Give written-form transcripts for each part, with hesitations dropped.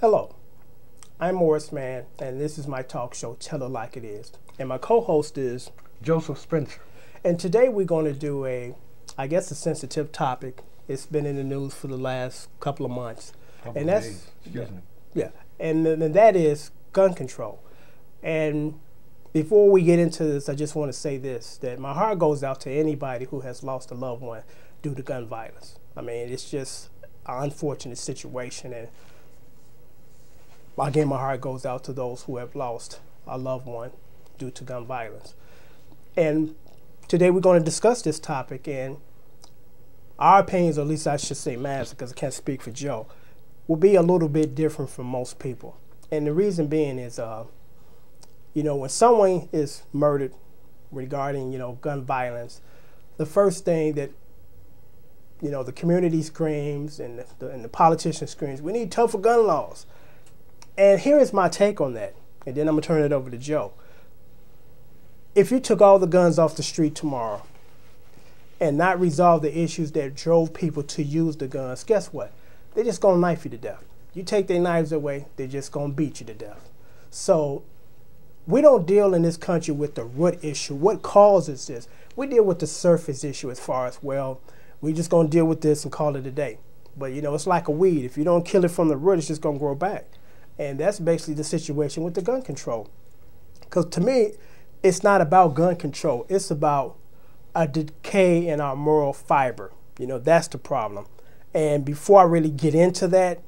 Hello, I'm Morrisman, and this is my talk show, Tell It Like It Is. And my co-host is Joseph Spencer. And today we're going to do I guess a sensitive topic. It's been in the news for the last couple of months. And that's, and that is gun control. And before we get into this, I just want to say this, that my heart goes out to anybody who has lost a loved one due to gun violence. I mean, it's just an unfortunate situation, and again, my heart goes out to those who have lost a loved one due to gun violence. And today we're going to discuss this topic, and our opinions, or at least I should say mine, because I can't speak for Joe, will be a little bit different from most people. And the reason being is, when someone is murdered regarding, gun violence, the first thing that, the community screams and the politician screams, we need tougher gun laws. And here is my take on that, and then I'm going to turn it over to Joe. If you took all the guns off the street tomorrow and not resolve the issues that drove people to use the guns, guess what? They're just going to knife you to death. You take their knives away, they're just going to beat you to death. So we don't deal in this country with the root issue. What causes this? We deal with the surface issue as far as, well, we're just going to deal with this and call it a day. But, it's like a weed. If you don't kill it from the root, it's just going to grow back. And that's basically the situation with the gun control. Because to me, it's not about gun control. It's about a decay in our moral fiber. That's the problem. And before I really get into that,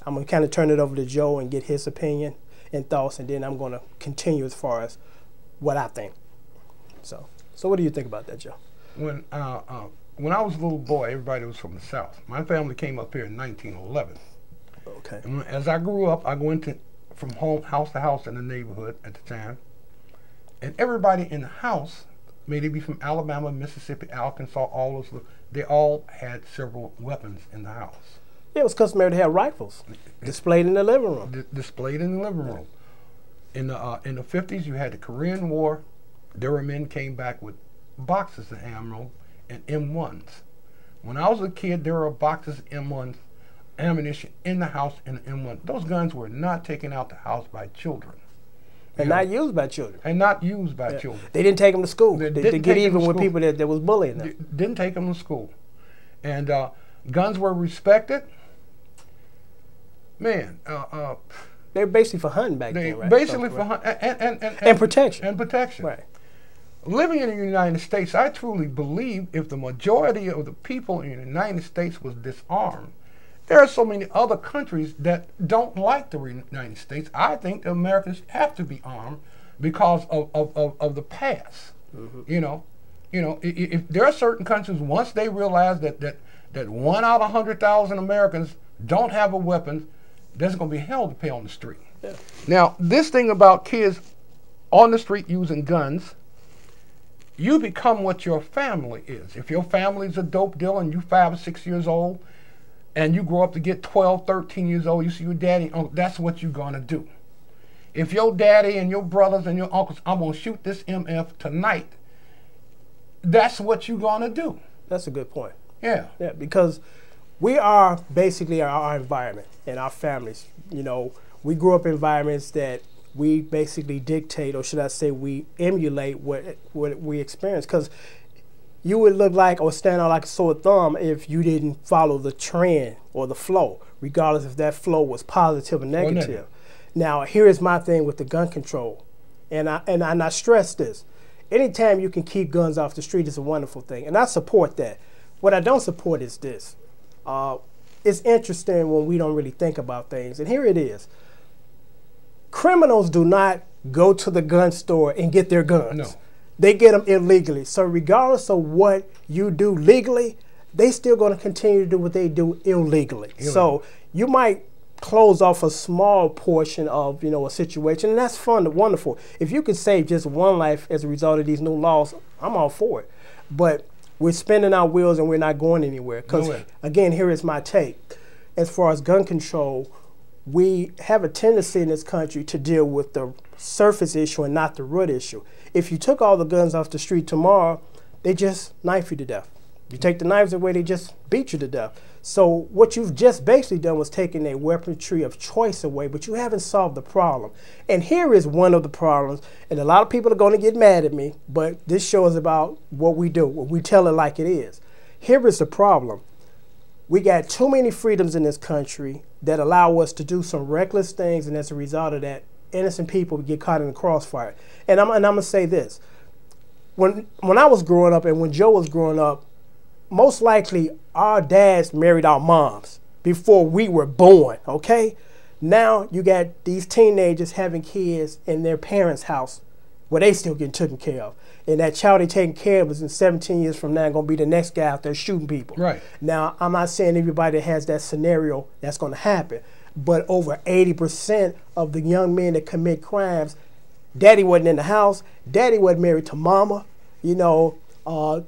I'm going to kind of turn it over to Joe and get his opinion and thoughts, and then I'm going to continue as far as what I think. So what do you think about that, Joe? When I was a little boy, everybody was from the South. My family came up here in 1911. Okay. And as I grew up, I went from house to house in the neighborhood at the time, and everybody in the house, may they be from Alabama, Mississippi, Arkansas, all those, they all had several weapons in the house. Yeah, it was customary to have rifles displayed in the living room. Displayed in the living room. In the 50s, you had the Korean War. There were men came back with boxes of ammo and M1s. When I was a kid, there were boxes of M1s. Ammunition in the house in the M1. Those guns were not taken out the house by children. And not used by children. And not used by children. They didn't take them to school. They get even with people that was bullying them. Didn't take them to school. And guns were respected. Man. They were basically for hunting back then, right? Basically for hunting. And protection. And protection. Right. Living in the United States, I truly believe if the majority of the people in the United States was disarmed, there are so many other countries that don't like the United States. I think Americans have to be armed because of the past. Mm-hmm. If there are certain countries, once they realize that 1 out of 100,000 Americans don't have a weapon, there's going to be hell to pay on the street. Yeah. Now, this thing about kids on the street using guns, you become what your family is. If your family is a dope dealer and you're 5 or 6 years old, and you grow up to get 12, 13 years old, you see your daddy and uncle, that's what you're going to do. If your daddy and your brothers and your uncles, I'm going to shoot this MF tonight, that's what you're going to do. That's a good point. Yeah. Yeah, because we are basically our environment and our families. We grew up in environments that we basically dictate, or should I say we emulate what we experience. Because you would look like or stand out like a sore thumb if you didn't follow the trend or the flow, regardless if that flow was positive or negative. Now, here is my thing with the gun control, and I stress this. Anytime you can keep guns off the street is a wonderful thing, and I support that. What I don't support is this. It's interesting when we don't really think about things, and here it is. Criminals do not go to the gun store and get their guns. No. They get them illegally. So regardless of what you do legally, they still going to continue to do what they do illegally. So you might close off a small portion of, a situation, and that's fun, wonderful. If you could save just one life as a result of these new laws, I'm all for it. But we're spinning our wheels and we're not going anywhere. Because, again, here is my take. As far as gun control, we have a tendency in this country to deal with the surface issue and not the root issue. If you took all the guns off the street tomorrow, they just knife you to death. You take the knives away, they just beat you to death. So what you've just basically done was taking a weaponry of choice away, but you haven't solved the problem. And here is one of the problems, and a lot of people are going to get mad at me, but this show is about what we do. We tell it like it is. Here is the problem. We got too many freedoms in this country that allow us to do some reckless things, and as a result of that, innocent people get caught in the crossfire. And I'm going to say this. When I was growing up and when Joe was growing up, most likely our dads married our moms before we were born, okay? Now you got these teenagers having kids in their parents' house where they still getting taken care of. And that child they taking care of is in 17 years from now going to be the next guy out there shooting people. Right. Now, I'm not saying everybody that has that scenario that's going to happen, but over 80% of the young men that commit crimes, daddy wasn't in the house, daddy wasn't married to mama, you know,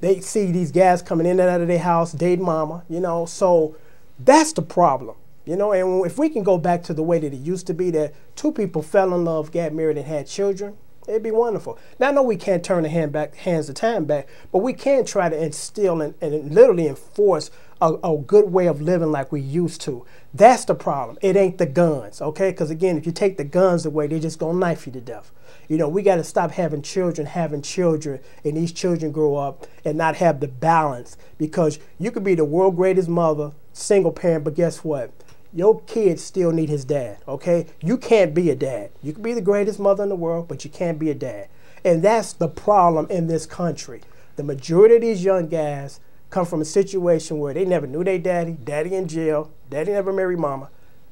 they see these guys coming in and out of their house, dating mama, you know, so that's the problem. You know, and if we can go back to the way that it used to be, that two people fell in love, got married, and had children, it'd be wonderful. Now, I know we can't turn the hands of time back, but we can try to instill and literally enforce a good way of living like we used to. That's the problem. It ain't the guns, okay? Because, again, if you take the guns away, they're just going to knife you to death. You know, we got to stop having children, and these children grow up and not have the balance, because you could be the world's greatest mother, single parent, but guess what? Your kid still need his dad, okay? You can't be a dad. You can be the greatest mother in the world, but you can't be a dad. And that's the problem in this country. The majority of these young guys come from a situation where they never knew their daddy, daddy in jail, daddy never married mama.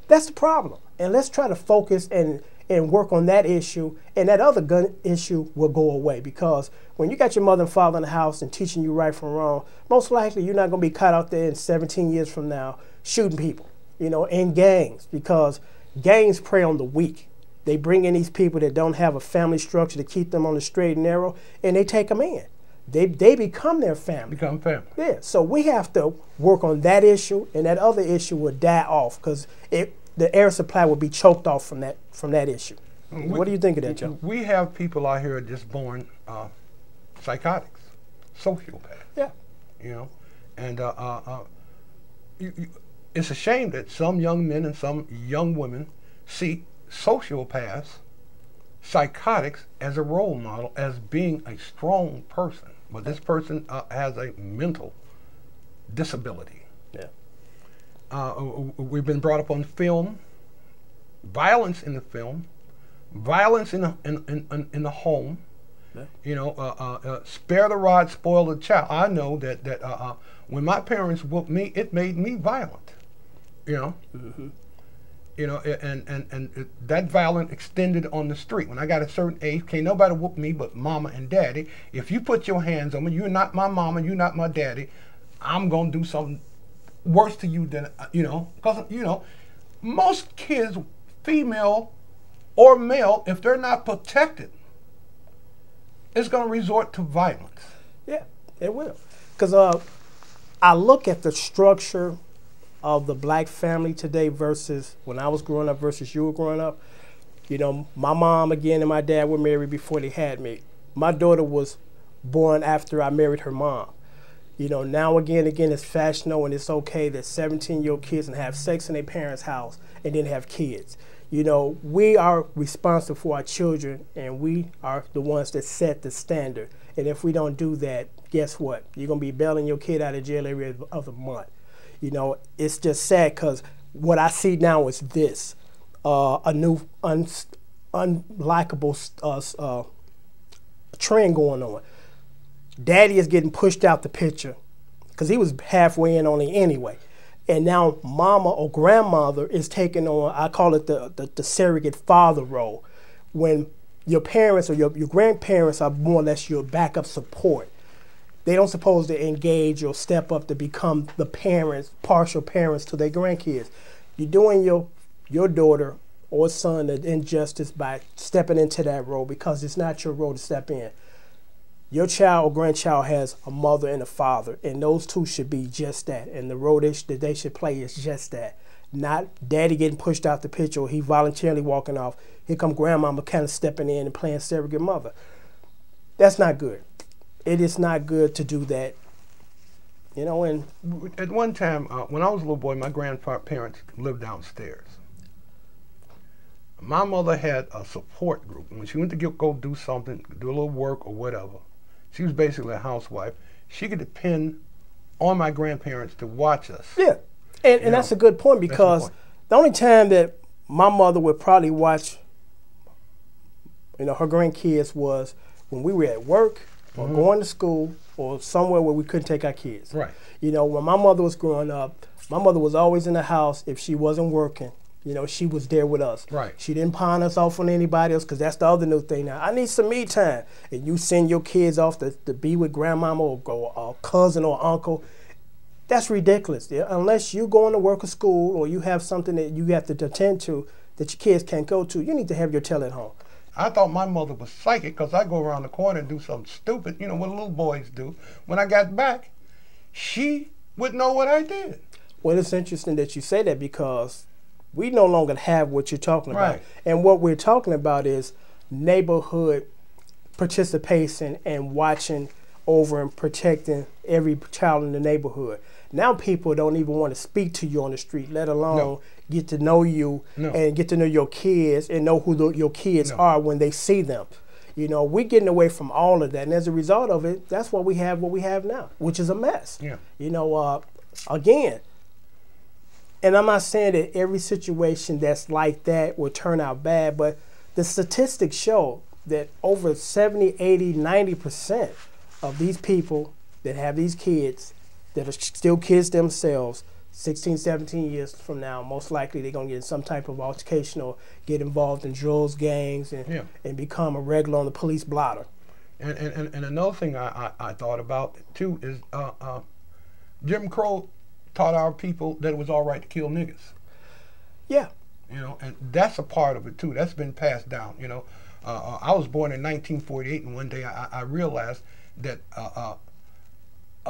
That's the problem. And let's try to focus and work on that issue, and that other gun issue will go away, because when you got your mother and father in the house and teaching you right from wrong, most likely you're not going to be caught out there in 17 years from now shooting people, you know, in gangs, because gangs prey on the weak. They bring in these people that don't have a family structure to keep them on the straight and narrow, and they take them in. They become their family. Become family. Yeah, so we have to work on that issue, and that other issue will die off, because the air supply will be choked off from that issue. What do you think of that, Joe? We have people out here just born psychotics, sociopaths. Yeah. You know, and it's a shame that some young men and some young women see sociopaths, psychotics, as a role model, as being a strong person. But this person has a mental disability. Yeah. We've been brought up on film, violence in the film, violence in the home. Yeah. You know, spare the rod, spoil the child. I know that when my parents whooped me, it made me violent. You know. Mm-hmm. You know, and that violence extended on the street. When I got a certain age, can't nobody whoop me but mama and daddy. If you put your hands on me, you're not my mama, you're not my daddy, I'm going to do something worse to you than, you know, because, you know, most kids, female or male, if they're not protected, is going to resort to violence. Yeah, it will. Because I look at the structure of the black family today versus when I was growing up versus you were growing up. You know, my mom, again, and my dad were married before they had me. My daughter was born after I married her mom. You know, now again, it's fashionable and it's okay that 17-year-old kids can have sex in their parents' house and then have kids. You know, we are responsible for our children, and we are the ones that set the standard. And if we don't do that, guess what? You're going to be bailing your kid out of jail every other month. You know, it's just sad, because what I see now is this, a new unlikable trend going on. Daddy is getting pushed out the picture because he was halfway in on it anyway. And now mama or grandmother is taking on, I call it the surrogate father role, when your parents or your grandparents are more or less your backup support. They don't supposed to engage or step up to become the parents, partial parents to their grandkids. You're doing your daughter or son an injustice by stepping into that role, because it's not your role to step in. Your child or grandchild has a mother and a father, and those two should be just that. And the role that they should play is just that. Not daddy getting pushed out the picture or he voluntarily walking off. Here come grandmama kind of stepping in and playing surrogate mother. That's not good. It is not good to do that. You know, and At one time, when I was a little boy, my grandparents lived downstairs. My mother had a support group. When she went to go do something, do a little work or whatever, she was basically a housewife. She could depend on my grandparents to watch us. yeah, and that's a good point, because the only time that my mother would probably watch, her grandkids was when we were at work or going to school or somewhere where we couldn't take our kids. Right. When my mother was growing up, my mother was always in the house. If she wasn't working, she was there with us. Right. She didn't pawn us off on anybody else, because that's the other new thing now. I need some me time. And you send your kids off to be with grandmama or cousin or uncle. That's ridiculous. Yeah? Unless you're going to work or school, or you have something that you have to attend to that your kids can't go to, you need to have your tail at home. I thought my mother was psychic, because I go around the corner and do something stupid, what little boys do. When I got back, she would know what I did. Well, it's interesting that you say that, because we no longer have what you're talking about. Right. And what we're talking about is neighborhood participation and watching over and protecting every child in the neighborhood. Now people don't even want to speak to you on the street, let alone get to know you and get to know your kids and know who your kids are when they see them. We're getting away from all of that. And as a result of it, that's why we have what we have now, which is a mess. Yeah. Again, and I'm not saying that every situation that's like that will turn out bad, but the statistics show that over 70, 80, 90% of these people that have these kids that are still kids themselves, 16, 17 years from now, most likely they're going to get in some type of altercation or get involved in drugs, gangs, and become a regular on the police blotter. And another thing I thought about, too, is Jim Crow taught our people that it was all right to kill niggas. Yeah. And that's a part of it, too. That's been passed down, I was born in 1948, and one day I realized that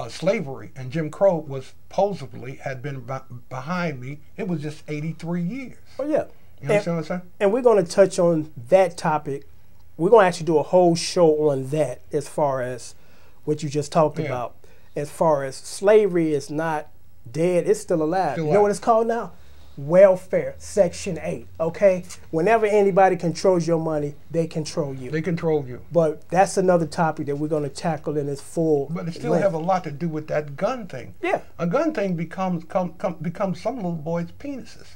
slavery and Jim Crow was supposedly had been behind me. It was just 83 years. Oh, yeah. You understand what I'm saying? And we're going to touch on that topic. We're going to actually do a whole show on that, as far as what you just talked about. As far as slavery is not dead, it's still alive. You know what it's called now? Welfare, Section 8, okay? Whenever anybody controls your money, they control you. They control you. But that's another topic that we're going to tackle in its full But it still length. have a lot to do with that gun thing. Yeah. A gun thing becomes some little boys' penises.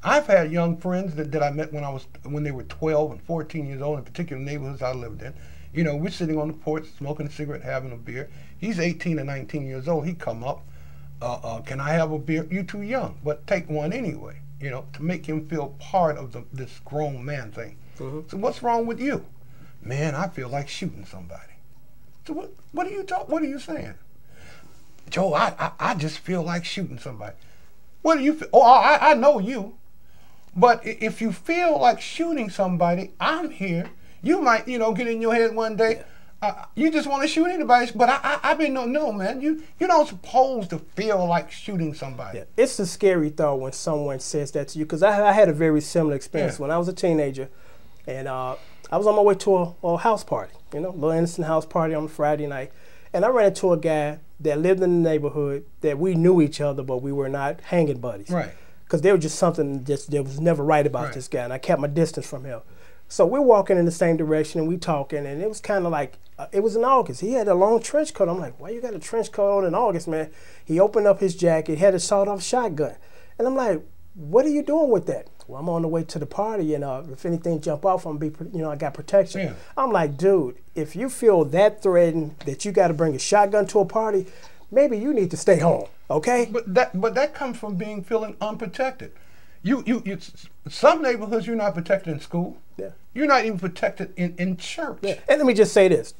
I've had young friends that I met when they were 12 and 14 years old in particular neighborhoods I lived in. We're sitting on the porch smoking a cigarette, having a beer. He's 18 or 19 years old. He come up. Can I have a beer? You're too young, but take one anyway, to make him feel part of this grown man thing. So what's wrong with you? Man, I feel like shooting somebody. So what are you saying? Joe, I just feel like shooting somebody. What do you feel? Oh, I know you. But if you feel like shooting somebody, I'm here. You might, get in your head one day. You just want to shoot anybody, but I've been no, man. You don't supposed to feel like shooting somebody. Yeah. It's a scary thought when someone says that to you, because I had a very similar experience when I was a teenager, and I was on my way to a house party, a little innocent house party on Friday night, and I ran into a guy that lived in the neighborhood that we knew each other, but we were not hanging buddies. Right. Because there was just something that was never right about this guy, and I kept my distance from him. So we're walking in the same direction, and we talking, and it was kind of like, it was in August. He had a long trench coat. I'm like, why you got a trench coat on in August, man? He opened up his jacket, had a sawed-off shotgun. And I'm like, what are you doing with that? Well, I'm on the way to the party, and if anything jump off, I'm gonna be, I got protection. Yeah. I'm like, dude, if you feel that threatened that you got to bring a shotgun to a party, maybe you need to stay home, okay? But that comes from feeling unprotected. You some neighborhoods you're not protected in school. Yeah. You're not even protected in church. Yeah. And let me just say this.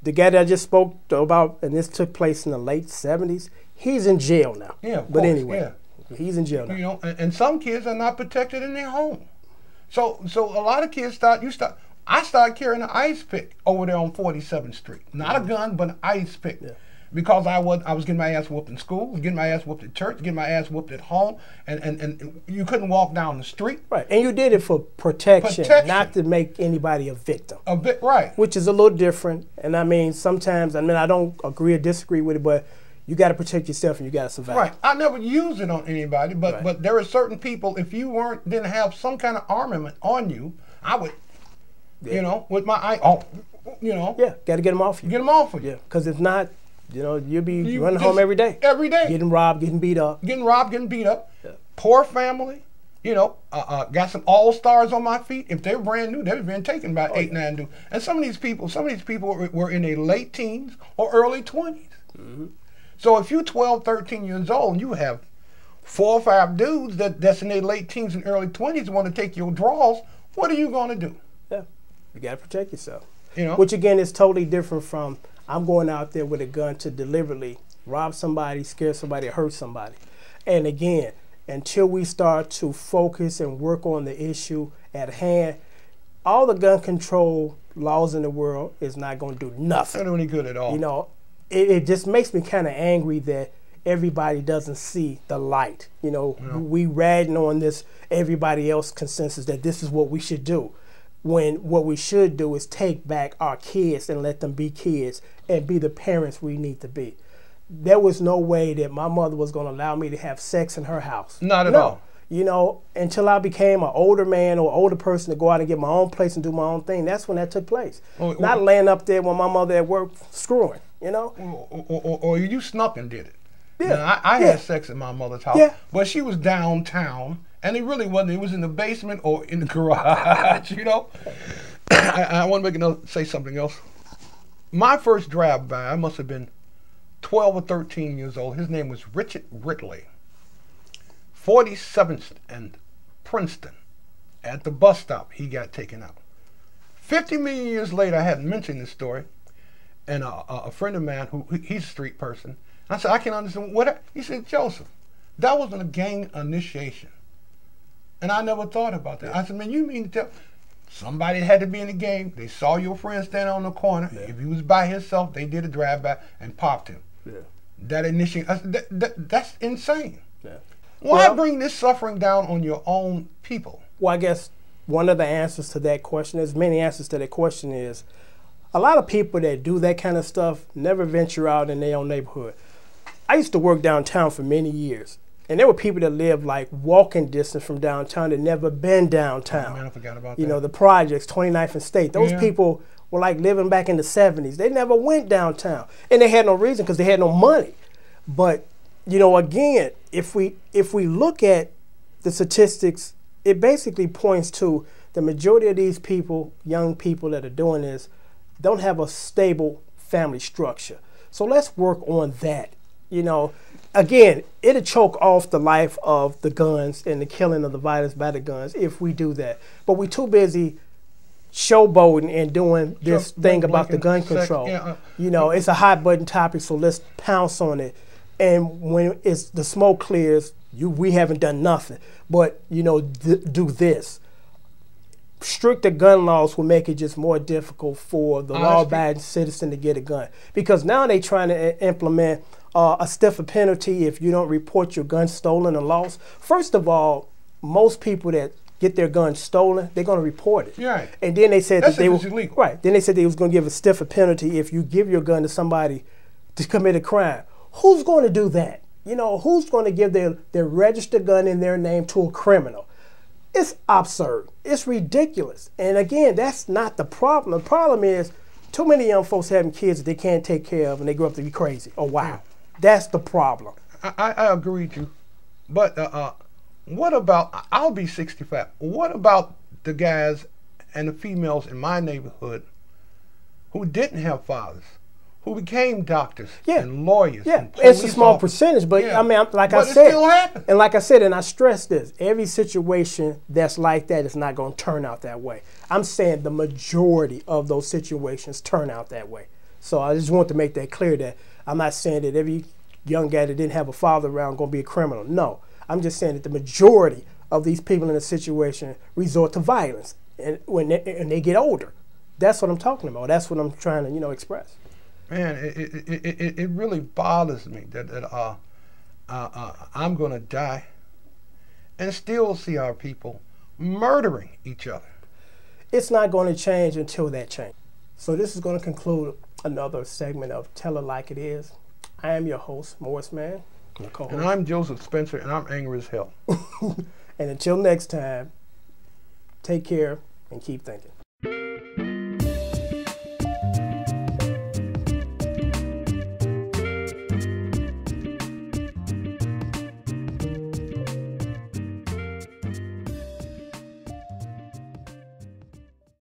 The guy that I just spoke about, and this took place in the late 70s, he's in jail now. Yeah, but anyway, he's in jail now. And some kids are not protected in their home. So a lot of kids I started carrying an ice pick over there on 47th Street. Not a gun, but an ice pick. Yeah. Because I was getting my ass whooped in school, getting my ass whooped at church, getting my ass whooped at home, and you couldn't walk down the street. Right, and you did it for protection. Not to make anybody a victim. A bit right. Which is a little different, and sometimes, I don't agree or disagree with it, but You got to protect yourself and you got to survive. Right. I never use it on anybody, but Right. but there are certain people. If you didn't have some kind of armament on you, I would, you know, with my eye. Oh, you know. Yeah, got to get them off you. Get them off of you. Yeah, because if not, you know, you'll be You running just- home every day. Every day. Getting robbed, getting beat up. Getting robbed, getting beat up. Yeah. Poor family. You know, got some all-stars on my feet. If they were brand new, they've been taken by 8, 9 dudes. And some of these people were in their late teens or early 20s. Mm-hmm. So if you're 12, 13 years old and you have 4 or 5 dudes that's in their late teens and early 20s want to take your draws, what are you going to do? Yeah, you got to protect yourself. You know, Which again is totally different from I'm going out there with a gun to deliberately rob somebody, scare somebody, hurt somebody. And again, until we start to focus and work on the issue at hand, all the gun control laws in the world is not going to do nothing. not any good at all. You know, it just makes me kind of angry that everybody doesn't see the light. You know, we ratting on this everybody else consensus that this is what we should do, when what we should do is take back our kids and let them be kids and be the parents we need to be. There was no way that my mother was going to allow me to have sex in her house. Not at all. You know, until I became an older man or older person to go out and get my own place and do my own thing, that's when that took place. Not laying up there when my mother at work screwing, you know? Or you snuck and did it. Yeah. Now, I had sex at my mother's house, Yeah. but she was downtown, and it really wasn't. It was in the basement or in the garage, you know? I want to say something else. My first drive-by, I must have been 12 or 13 years old. His name was Richard Ridley, 47th and Princeton. At the bus stop, he got taken out. 50 million years later, I hadn't mentioned this story, and a friend of mine, he's a street person, I said, I can't understand what. He said, Joseph, that wasn't a gang initiation. And I never thought about that. I said, man, you mean to tell somebody had to be in the game? They saw your friend standing on the corner. Yeah. If he was by himself, they did a drive-by and popped him. Yeah. That initiation, that's insane. Yeah. Why bring this suffering down on your own people? Well, I guess one of the answers to that question, there's many answers to that question, is a lot of people that do that kind of stuff never venture out in their own neighborhood. I used to work downtown for many years, and there were people that lived like walking distance from downtown that never been downtown. Oh, man, I forgot about that. You know, the projects, 29th and State. Those people were like living back in the 70s. They never went downtown, and they had no reason because they had no money. But, you know, again, if we look at the statistics, it basically points to the majority of these people, young people that are doing this, don't have a stable family structure. So let's work on that. You know, again, it'll choke off the life of the guns and the killing of the violence by the guns if we do that. But we're too busy showboating and doing this thing about the gun control. You know, it's a hot button topic, so let's pounce on it. And when it's the smoke clears, we haven't done nothing. But, you know, do this. Stricter gun laws will make it just more difficult for the law-abiding citizen to get a gun. Because now they're trying to implement a stiffer penalty if you don't report your gun stolen or lost. First of all, most people that get their gun stolen, they're going to report it. Right. And then they said that they were illegal. Right. Then they said they was going to give a stiffer penalty if you give your gun to somebody to commit a crime. Who's going to do that? You know, who's going to give their registered gun in their name to a criminal? It's absurd. It's ridiculous. And again, that's not the problem. The problem is too many young folks having kids that they can't take care of and they grow up to be crazy. Oh, wow. Yeah. That's the problem. I agree with you. But what about, I'll be 65. What about the guys and the females in my neighborhood who didn't have fathers, who became doctors and lawyers? Yeah, and police it's a small percentage, but I mean, like I said, it still happens. And like I said, and I stress this, every situation that's like that is not going to turn out that way. I'm saying the majority of those situations turn out that way. So I just want to make that clear that I'm not saying that every young guy that didn't have a father around going to be a criminal. No, I'm just saying that the majority of these people in a situation resort to violence and when they get older. That's what I'm talking about. That's what I'm trying to, you know, express. Man, it really bothers me that I'm going to die and still see our people murdering each other. It's not going to change until that changes. So this is going to conclude another segment of Tell It Like It Is. I am your host, Morrisman, my co-host. And I'm Joseph Spencer, and I'm angry as hell. And until next time, take care and keep thinking.